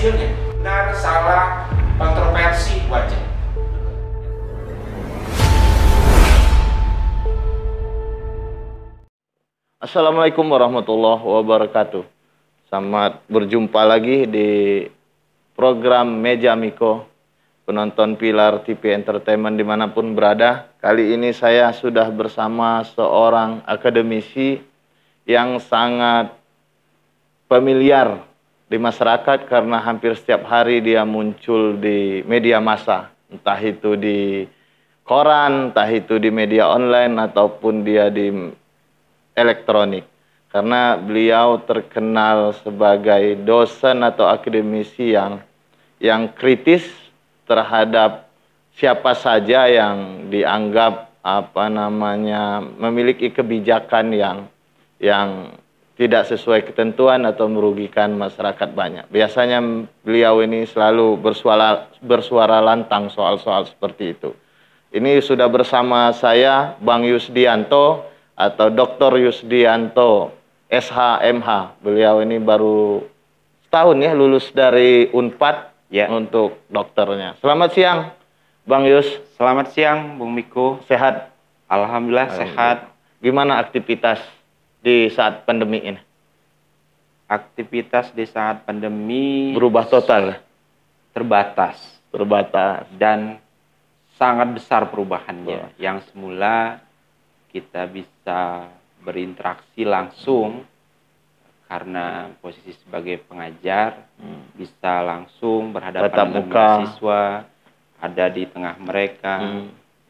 hasilnya. Benar, salah, kontroversi, wajar. Assalamualaikum warahmatullahi wabarakatuh. Selamat berjumpa lagi di program Meja Miko, penonton Pilar TV Entertainment dimanapun berada. Kali ini saya sudah bersama seorang akademisi yang sangat familiar di masyarakat karena hampir setiap hari dia muncul di media massa, entah itu di koran, entah itu di media online, ataupun dia di elektronik. Karena beliau terkenal sebagai dosen atau akademisi yang kritis terhadap siapa saja yang dianggap memiliki kebijakan yang tidak sesuai ketentuan atau merugikan masyarakat banyak. Biasanya beliau ini selalu bersuara lantang soal-soal seperti itu. Ini sudah bersama saya Bang Yusdianto atau Dr. Yusdianto SHMH. Beliau ini baru setahun ya lulus dari Unpad ya untuk dokternya. Selamat siang Bang Yus. Selamat siang Bung Miko. Sehat? Alhamdulillah sehat. Gimana aktivitas di saat pandemi ini? Aktivitas di saat pandemi Berubah total? Terbatas. Terbatas. Dan sangat besar perubahannya. Yang semula kita bisa berinteraksi langsung karena posisi sebagai pengajar, bisa langsung berhadapan dengan mahasiswa, ada di tengah mereka,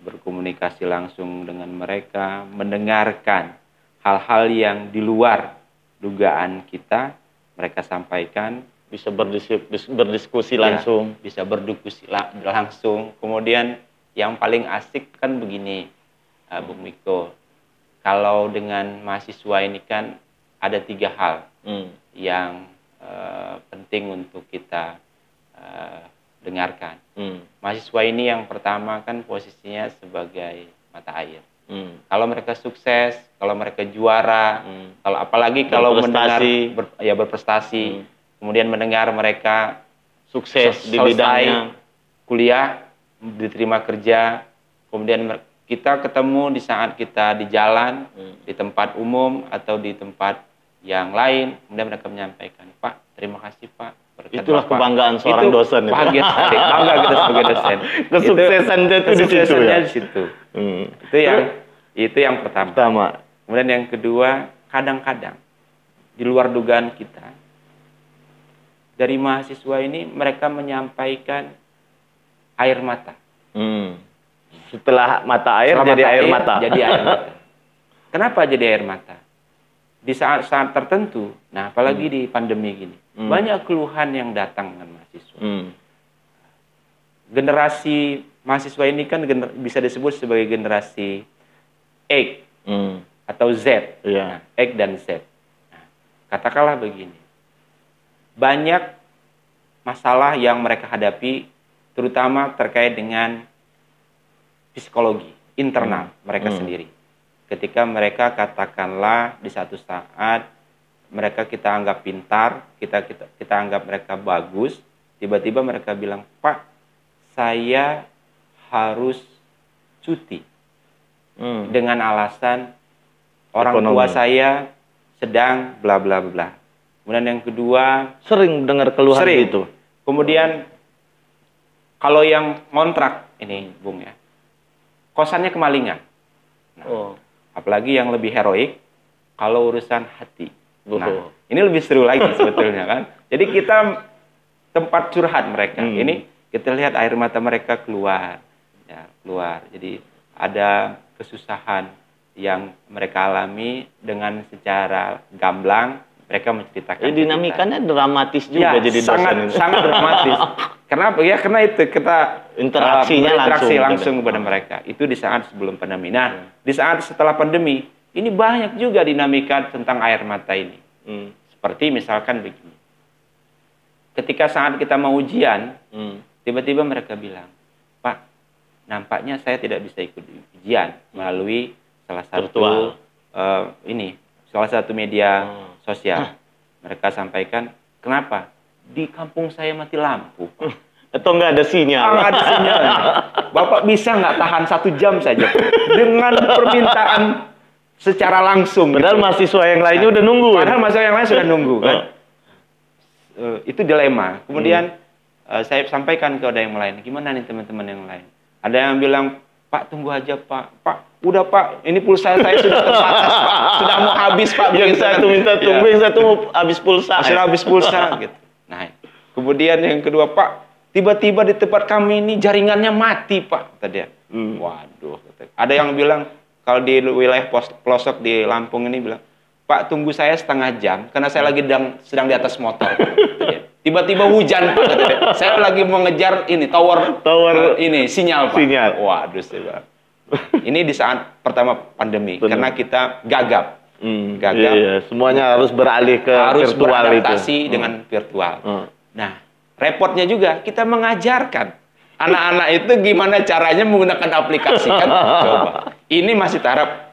berkomunikasi langsung dengan mereka, mendengarkan hal-hal yang di luar dugaan kita, mereka sampaikan, bisa berdiskusi langsung. Ya, bisa berdiskusi langsung. Kemudian yang paling asik kan begini, Bung Miko, kalau dengan mahasiswa ini kan ada 3 hal yang penting untuk kita dengarkan. Mahasiswa ini yang pertama kan posisinya sebagai mata air. Kalau mereka sukses, kalau mereka juara, kalau apalagi kalau mendengar berprestasi, kemudian mendengar mereka sukses di bidangnya, kuliah, diterima kerja, kemudian kita ketemu di saat kita di jalan, di tempat umum atau di tempat yang lain, kemudian mereka menyampaikan, Pak, terima kasih Pak. Itulah Bapak. Kebanggaan seorang dosen. Bahagia sekali, bangga kita sebagai dosen. Kesuksesannya itu di situ ya? Di situ. Itu yang pertama. Kemudian yang kedua, kadang-kadang di luar dugaan kita, dari mahasiswa ini mereka menyampaikan air mata. Setelah mata air jadi air mata. Jadi air mata. Kenapa jadi air mata? Di saat-saat tertentu, nah apalagi di pandemi gini, banyak keluhan yang datang dengan mahasiswa. Generasi mahasiswa ini kan bisa disebut sebagai generasi X atau Z. Nah, X dan Z. Nah, katakanlah begini, banyak masalah yang mereka hadapi, terutama terkait dengan psikologi internal mereka sendiri. Ketika mereka katakanlah di satu saat mereka kita anggap pintar, kita anggap mereka bagus, tiba-tiba mereka bilang, Pak, saya harus cuti dengan alasan orang tua saya sedang bla bla bla. Kemudian yang kedua, sering dengar keluhan itu. Kemudian kalau yang kontrak ini, Bung ya, kosannya kemalingan. Nah, apalagi yang lebih heroik, kalau urusan hati. Nah, ini lebih seru lagi sebetulnya kan. Jadi kita tempat curhat mereka. Ini kita lihat air mata mereka keluar. Ya, keluar. Jadi ada kesusahan yang mereka alami dengan secara gamblang, mereka menceritakan. Dinamikanya dramatis juga jadi dosen. Sangat dramatis. Kenapa? Ya karena itu kita interaksi langsung kepada mereka. Itu di saat sebelum pandemi. Nah, di saat setelah pandemi, ini banyak juga dinamika tentang air mata ini. Seperti misalkan begini. Ketika saat kita mau ujian, tiba-tiba mereka bilang, Pak, nampaknya saya tidak bisa ikut ujian melalui salah satu salah satu media sosial. Mereka sampaikan, kenapa? di kampung saya mati lampu. Atau nggak ada sinyal? Nggak ada sinyal. Bapak bisa nggak tahan 1 jam saja dengan permintaan secara langsung. Padahal gitu. mahasiswa yang lainnya udah nunggu. Padahal mahasiswa yang lain sudah nunggu kan. Itu dilema. Kemudian saya sampaikan ke yang lain. Gimana nih teman-teman yang lain? Ada yang bilang, Pak tunggu aja Pak. Pak, udah Pak. Ini pulsa saya sudah terbatas Pak. Sudah mau habis Pak. Yang satu minta tunggu, yang satu mau habis pulsa. Sudah habis pulsa gitu. Nah, kemudian yang kedua, Pak, tiba-tiba di tempat kami ini jaringannya mati, Pak, kata dia. Waduh. Ada yang bilang, kalau di wilayah pelosok di Lampung ini bilang, Pak, tunggu saya setengah jam, karena saya lagi sedang di atas motor. Tiba-tiba hujan, Pak, kata dia. Saya lagi mau ngejar ini, tower ini, sinyal, Pak. Sinyal. Waduh, saya. Ini di saat pertama pandemi, karena kita gagap. Gagap. Iya, semuanya harus beralih ke virtual beradaptasi itu. dengan virtual. Nah, repotnya juga kita mengajarkan anak-anak itu gimana caranya menggunakan aplikasi kan. Coba. Ini masih tahap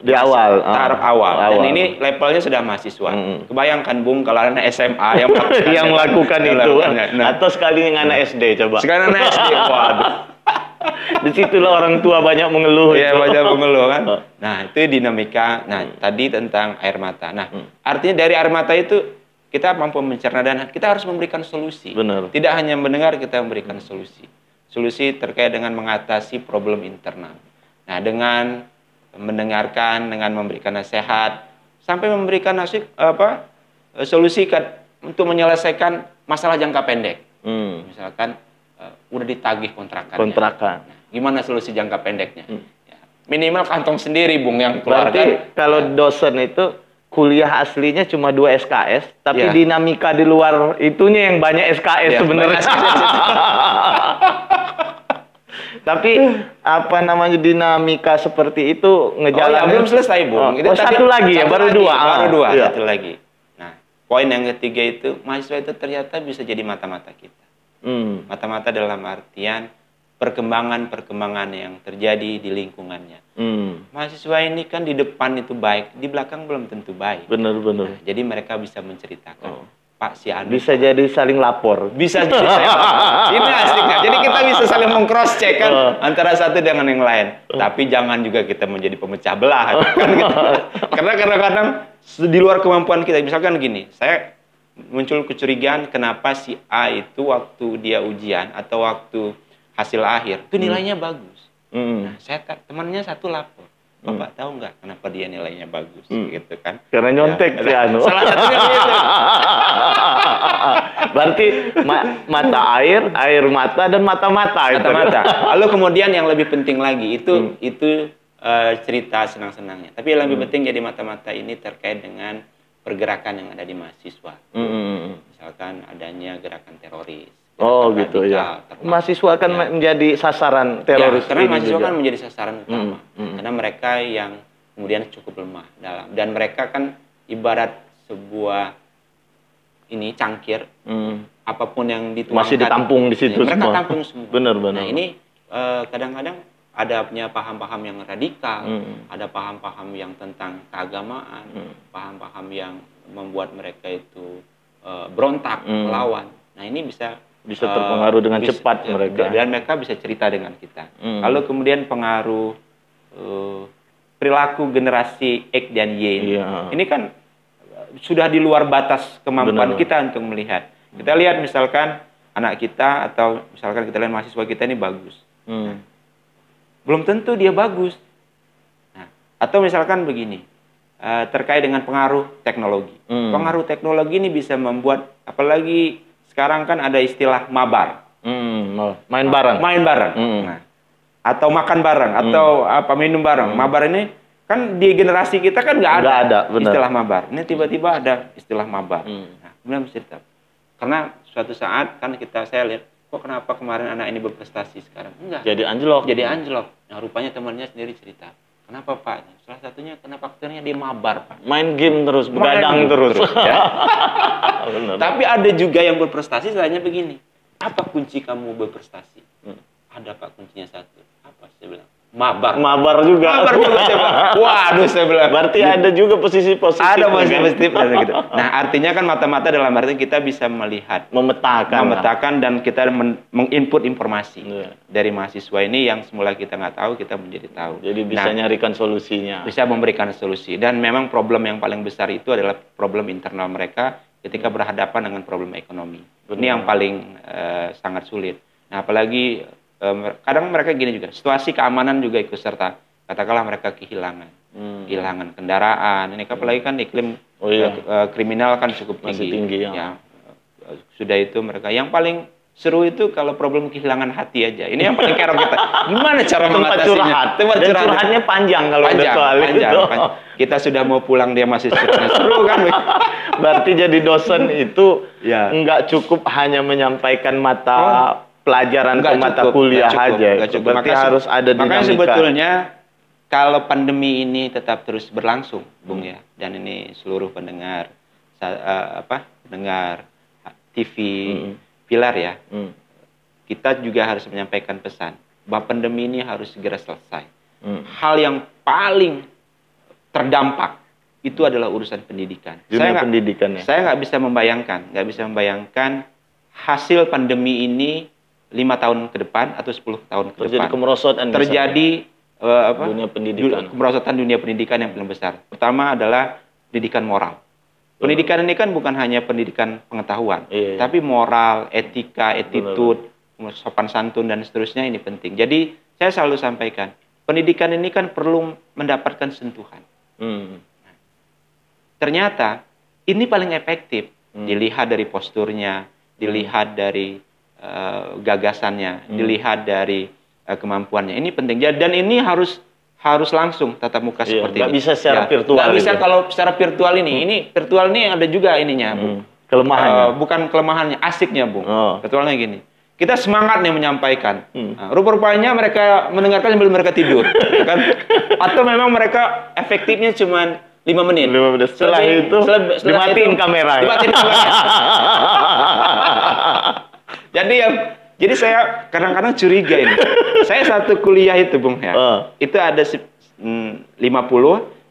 awal. Tahap awal. Dan ini levelnya sudah mahasiswa. Kebayangkan Bung kalau anak SMA yang melakukan itu. Nah. Atau sekali yang anak SD coba. Sekarang anak SD. Waduh. Disitulah orang tua banyak mengeluh. Iya, banyak mengeluh kan. Nah, itu dinamika. Nah, tadi tentang air mata. Nah, artinya dari air mata itu kita mampu mencerna dan kita harus memberikan solusi. Benar. Tidak hanya mendengar, kita memberikan solusi. Solusi terkait dengan mengatasi problem internal. Nah, dengan mendengarkan, dengan memberikan nasihat, sampai memberikan solusi untuk menyelesaikan masalah jangka pendek. Misalkan udah ditagih kontrakannya. Nah, gimana solusi jangka pendeknya? Ya, minimal kantong sendiri, Bung, yang keluar. Berarti kalau dosen itu kuliah aslinya cuma 2 SKS, tapi dinamika di luar itunya yang banyak SKS sebenarnya. Tapi apa namanya dinamika seperti itu ngejalanin. Belum selesai, Bung. Satu lagi ya, baru 2. Baru 2, satu lagi. Nah, poin yang ketiga itu mahasiswa itu ternyata bisa jadi mata-mata kita. Mata-mata dalam artian perkembangan yang terjadi di lingkungannya. Mahasiswa ini kan di depan itu baik, di belakang belum tentu baik. Benar-benar. Nah, jadi mereka bisa menceritakan, Pak si Anu. Bisa jadi saling lapor. Bisa jadi ini asiknya. Jadi kita bisa saling meng-cross check kan antara satu dengan yang lain. Tapi jangan juga kita menjadi pemecah belah kan gitu. Karena kadang-kadang di luar kemampuan kita. Misalkan gini, saya muncul kecurigaan kenapa si A itu waktu dia ujian atau waktu hasil akhir itu nilainya bagus. Nah, saya temannya satu lapor, Bapak tahu nggak kenapa dia nilainya bagus, gitu kan? Karena nyontek si Anu. Salah satunya itu. Berarti mata air mata dan mata-mata. Mata-mata. Lalu kemudian yang lebih penting lagi itu cerita senang-senangnya. Tapi yang lebih penting jadi mata-mata ini terkait dengan pergerakan yang ada di mahasiswa. Misalkan adanya gerakan teroris. Oh gitu ya. Mahasiswa akan menjadi sasaran teroris. Ya, karena mahasiswa kan menjadi sasaran utama. Karena mereka yang kemudian cukup lemah dan mereka kan ibarat sebuah cangkir. Apapun yang dituangkan masih ditampung di situ mereka semua. Tampung semua. Benar-benar. Nah ini kadang-kadang adanya paham-paham yang radikal, ada paham-paham yang tentang keagamaan, paham-paham yang membuat mereka itu berontak, melawan. Nah ini bisa terpengaruh dengan cepat mereka. Dan mereka bisa cerita dengan kita. Lalu kemudian pengaruh perilaku generasi X dan Y. Ini kan sudah di luar batas kemampuan kita untuk melihat. Kita lihat misalkan anak kita atau misalkan kita lihat mahasiswa kita ini bagus. Belum tentu dia bagus. Nah, atau misalkan begini, terkait dengan pengaruh teknologi. Pengaruh teknologi ini bisa membuat, apalagi sekarang kan ada istilah mabar. Main bareng. Main bareng. Nah, atau makan bareng, atau minum bareng. Mabar ini kan di generasi kita kan nggak ada istilah mabar. Ini tiba-tiba ada istilah mabar. Nah, kemudian cerita. Karena suatu saat kan saya lihat, kok kenapa kemarin anak ini berprestasi sekarang? Enggak. Jadi anjlok. Jadi anjlok. Nah, rupanya temannya sendiri cerita. Kenapa Pak? Salah satunya karena faktornya dia mabar Pak. Main game terus, begadang terus. Ya. Tapi ada juga yang berprestasi, soalnya begini. Apa kunci kamu berprestasi? Ada Pak kuncinya satu. Apa? Saya bilang. Mabar juga. Mabar juga saya bilang. Waduh, saya bilang. Berarti ada juga posisi positif. Ada posisi positif gitu. Nah, artinya kan mata-mata dalam arti kita bisa melihat, memetakan dan kita menginput informasi dari mahasiswa ini yang semula kita nggak tahu, kita menjadi tahu. Jadi bisa nyarikan solusinya. Bisa memberikan solusi. Dan memang problem yang paling besar itu adalah problem internal mereka ketika berhadapan dengan problem ekonomi. Ini yang paling sangat sulit. Nah, apalagi kadang mereka gini juga, situasi keamanan juga ikut serta. Katakanlah mereka kehilangan kendaraan. Ini apalagi kan iklim kriminal kan cukup tinggi. Ya. Sudah itu mereka. Yang paling seru itu kalau problem kehilangan hati aja. Ini yang paling kerok kita. Gimana cara mengatasinya? Tempat curhatnya panjang kalau ada soal itu. Kita sudah mau pulang, dia masih seru kan. Berarti jadi dosen itu nggak cukup hanya menyampaikan mata pelajaran ke mata kuliah aja. Berarti harus ada dinamika. Makanya sebetulnya kalau pandemi ini tetap terus berlangsung, Bung ya, dan ini seluruh pendengar pendengar TV Pilar ya, kita juga harus menyampaikan pesan bahwa pandemi ini harus segera selesai. Hal yang paling terdampak itu adalah urusan pendidikan. Saya nggak bisa membayangkan hasil pandemi ini 5 tahun ke depan atau 10 tahun ke depan. Terjadi dunia pendidikan. Kemerosotan dunia pendidikan yang paling besar. Pertama adalah pendidikan moral. Pendidikan ini kan bukan hanya pendidikan pengetahuan, tapi moral, etika, attitude, sopan santun dan seterusnya ini penting. Jadi saya selalu sampaikan, pendidikan ini kan perlu mendapatkan sentuhan. Ternyata ini paling efektif dilihat dari posturnya, dilihat dari gagasannya, dilihat dari kemampuannya. Ini penting. Dan ini harus langsung tatap muka seperti ini. Nggak bisa secara virtual. Nggak bisa kalau secara virtual ini. Ini virtual ini ada juga ininya, Bung. Kelemahannya. Bukan kelemahannya, asiknya, Bung. Virtualnya gini. Kita semangat nih menyampaikan. Rupa-rupanya mereka mendengarkan sambil mereka tidur, kan? Atau memang mereka efektifnya cuma 5 menit. 5 menit. Setelah itu dimatiin kamera. Dimatiin kamera. Jadi saya kadang-kadang curiga ini. Saya satu kuliah itu, Bung ya. Itu ada 50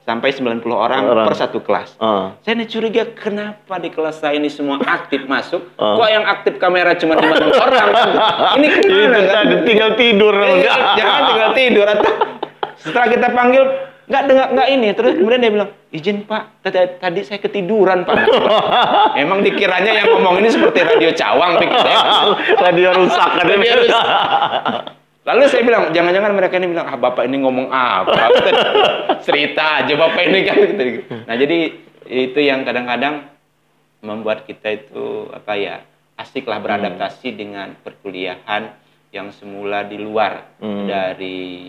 sampai 90 orang per satu kelas. Saya ini curiga kenapa di kelas saya ini semua aktif masuk, kok yang aktif kamera cuma 5 orang. Ini kemana kan? Tinggal tidur. Jangan tinggal tidur atau setelah kita panggil nggak ini, terus kemudian dia bilang, izin Pak, tadi saya ketiduran Pak. Emang dikiranya yang ngomong ini seperti radio Cawang, pikir saya. Radio rusak. Radio rusak. Lalu saya bilang, jangan-jangan mereka ini bilang, Bapak ini ngomong apa? Cerita aja Bapak ini kan. Nah jadi itu yang kadang-kadang membuat kita itu asik lah beradaptasi dengan perkuliahan yang semula di luar dari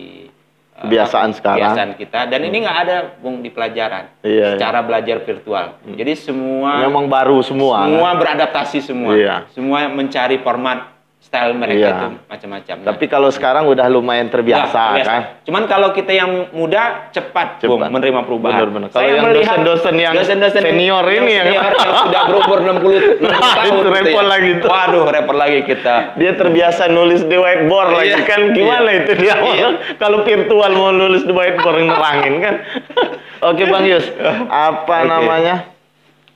kebiasaan sekarang kita, dan ini nggak ada, Bung, di pelajaran secara belajar virtual. Jadi semua memang baru semua beradaptasi semua mencari format style mereka itu macam-macam. Tapi kalau sekarang udah lumayan terbiasa kan. Cuman kalau kita yang muda cepat. Bung, menerima perubahan. Bener. Kalau yang dosen-dosen yang senior ini yang sudah berumur 60 tahun itu repot lagi tuh. Waduh, repot lagi kita. Dia terbiasa nulis di whiteboard lagi kan, gimana itu dia kalau virtual mau nulis di whiteboard nerangin kan. Oke Bang Yus, namanya?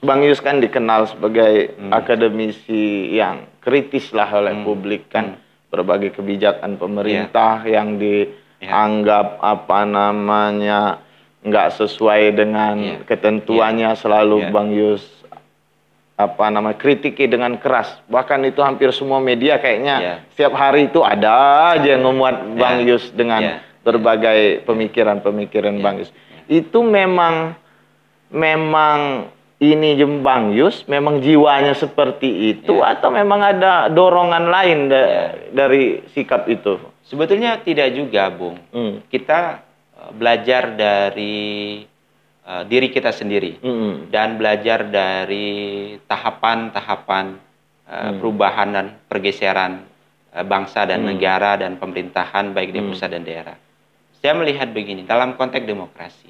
Bang Yus kan dikenal sebagai akademisi yang kritis lah oleh publik kan, berbagai kebijakan pemerintah yang dianggap nggak sesuai dengan ketentuannya, selalu Bang Yus kritiki dengan keras. Bahkan itu hampir semua media kayaknya setiap hari itu ada aja yang memuat Bang Yus dengan berbagai pemikiran Bang Yus. Itu memang ini Bang Yus memang jiwanya seperti itu atau memang ada dorongan lain dari sikap itu? Sebetulnya tidak juga, Bung. Kita belajar dari diri kita sendiri dan belajar dari tahapan-tahapan perubahan dan pergeseran bangsa dan negara dan pemerintahan baik di pusat dan daerah. Saya melihat begini, dalam konteks demokrasi.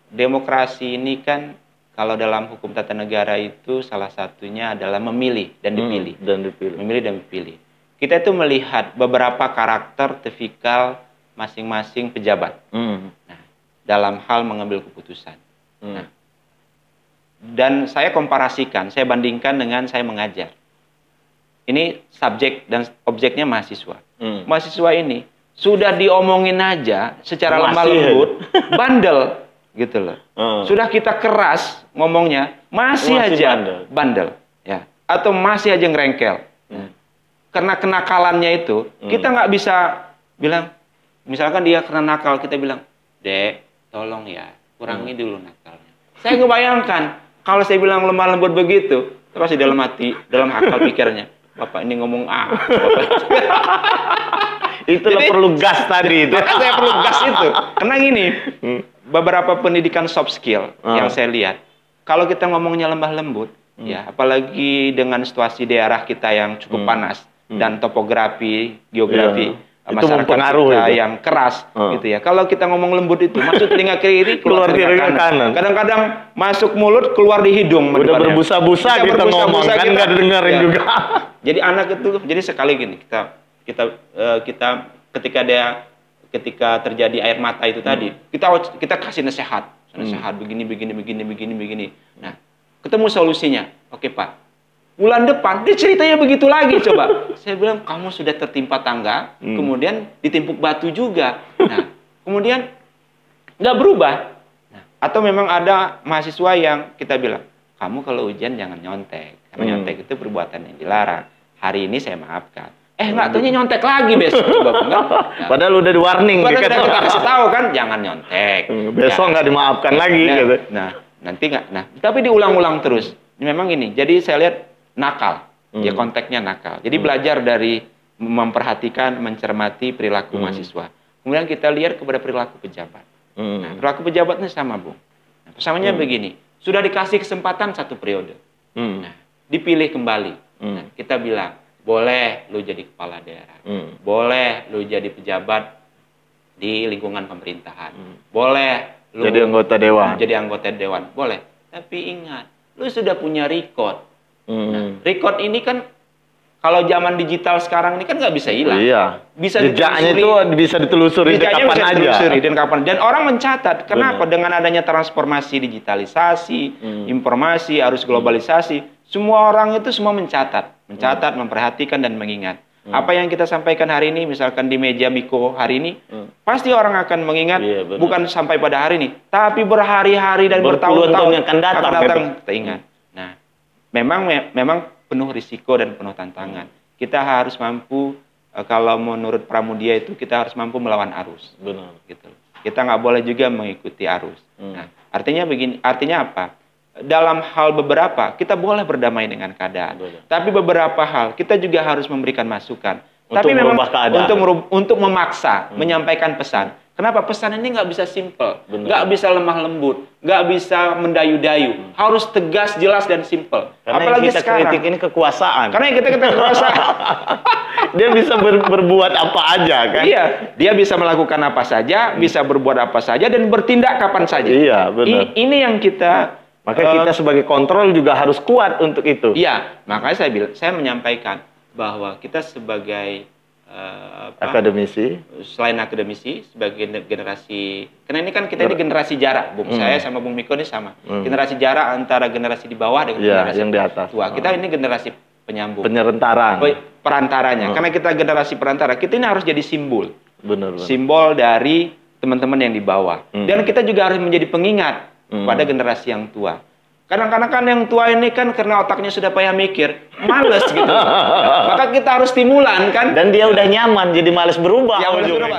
Demokrasi ini kan kalau dalam hukum tata negara itu salah satunya adalah memilih dan dipilih. Memilih dan dipilih. Kita itu melihat beberapa karakter tipikal masing-masing pejabat. Nah, dalam hal mengambil keputusan. Nah, dan saya komparasikan, saya bandingkan dengan saya mengajar. Ini subjek dan objeknya mahasiswa. Mahasiswa ini sudah diomongin aja secara lemah lembut, bandel gitu loh. Sudah kita keras ngomongnya, masih aja bandel. Ya. Atau masih aja ngerengkel. Karena kenakalannya itu, kita nggak bisa bilang, misalkan dia kena nakal, kita bilang, Dek, tolong ya, kurangi dulu nakalnya. Saya ngebayangkan, kalau saya bilang lemah lembut begitu, pasti dalam hati, dalam akal pikirnya, Bapak ini ngomong Itulah perlu gas tadi itu. Maka saya perlu gas itu. Karena gini, beberapa pendidikan soft skill yang saya lihat, kalau kita ngomongnya lemah lembut, ya, apalagi dengan situasi daerah kita yang cukup panas dan topografi, geografi masyarakat kita yang keras, gitu ya. Kalau kita ngomong lembut itu masuk telinga kiri, keluar telinga kanan. Kadang-kadang masuk mulut, keluar di hidung. Udah berbusa-busa kita ngomong, kan nggak dengerin juga. Jadi anak itu, jadi sekali gini, kita ketika terjadi air mata itu tadi, kita kasih nasihat begini. Nah, ketemu solusinya. Oke Pak, bulan depan dia ceritanya begitu lagi coba. Saya bilang kamu sudah tertimpa tangga, kemudian ditimpuk batu juga. Nah, kemudian nggak berubah. Nah, atau memang ada mahasiswa yang kita bilang, kamu kalau ujian jangan nyontek, karena nyontek itu perbuatan yang dilarang. Hari ini saya maafkan. Nggak taunya nyontek lagi besok coba enggak. Ya. Padahal udah di warning. Padahal kita kasih tahu kan, jangan nyontek. Besok nggak dimaafkan lagi. Gitu. Nah, nanti nggak. Nah, tapi diulang-ulang terus. Memang ini. Jadi saya lihat nakal. Ya konteksnya nakal. Jadi belajar dari memperhatikan, mencermati perilaku mahasiswa. Kemudian kita lihat kepada perilaku pejabat. Nah, perilaku pejabatnya sama, Bung. Nah, samanya begini. Sudah dikasih kesempatan 1 periode. Nah, dipilih kembali. Nah, kita bilang, boleh lu jadi kepala daerah. Boleh lu jadi pejabat di lingkungan pemerintahan. Boleh lu jadi anggota dewan. Jadi anggota dewan. Boleh. Tapi ingat, lu sudah punya record. Nah, record ini kan kalau zaman digital sekarang ini kan nggak bisa hilang. Iya. Bisa jejaknya itu bisa ditelusuri dan kapan. Dan orang mencatat. Kenapa? Dengan adanya transformasi digitalisasi, informasi, arus globalisasi, semua orang itu semua mencatat, memperhatikan dan mengingat. Apa yang kita sampaikan hari ini, misalkan di meja Miko hari ini, pasti orang akan mengingat, bukan sampai pada hari ini, tapi berhari-hari dan bertahun-tahun yang akan datang kita ingat. Nah, memang penuh risiko dan penuh tantangan. Kita harus mampu, kalau menurut Pramudia itu kita harus mampu melawan arus. Benar. Gitu. Kita nggak boleh juga mengikuti arus. Nah, artinya begini, artinya apa? Dalam hal beberapa kita boleh berdamai dengan keadaan. Tapi beberapa hal kita juga harus memberikan masukan. Tapi memang untuk memaksa, menyampaikan pesan. Kenapa pesan ini nggak bisa simple, nggak bisa lemah lembut, nggak bisa mendayu-dayu, harus tegas, jelas dan simple. Karena apalagi yang kita sekarang, kritik ini kekuasaan. Karena yang kita kritik kekuasaan. Dia bisa berbuat apa aja kan? Iya, dia bisa melakukan apa saja, bisa berbuat apa saja dan bertindak kapan saja. Iya, benar. Ini yang kita kita sebagai kontrol juga harus kuat untuk itu. Iya, makanya saya menyampaikan bahwa kita sebagai akademisi, selain akademisi, sebagai generasi, karena ini kan kita ini generasi jarak, Bung. Saya sama Bung Miko ini sama. Generasi jarak antara generasi di bawah dengan generasi yang di atas. tua. Kita ini generasi penyambung. Perantaranya. Karena kita generasi perantara, kita ini harus jadi simbol. Benar. Simbol dari teman-teman yang di bawah. Dan kita juga harus menjadi pengingat pada generasi yang tua. Kadang-kadang kan yang tua ini kan karena otaknya sudah payah mikir, males gitu. Maka kita harus stimulan kan. Dan dia udah nyaman, jadi males berubah. Ya, males berubah.